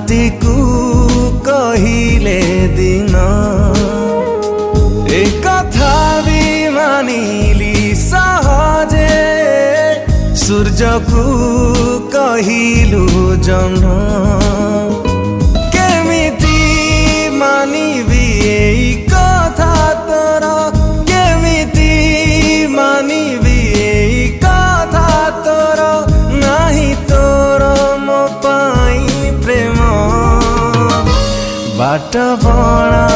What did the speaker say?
राति को कहिले दिन ए कथा भी मानिली सहजे सूर्य को कहिलु जन्म केमिति मानिबी एई कथा तोर केमिति मानिबी एई कथा तोर नाही तोर मो पाई प्रेम बाट बणा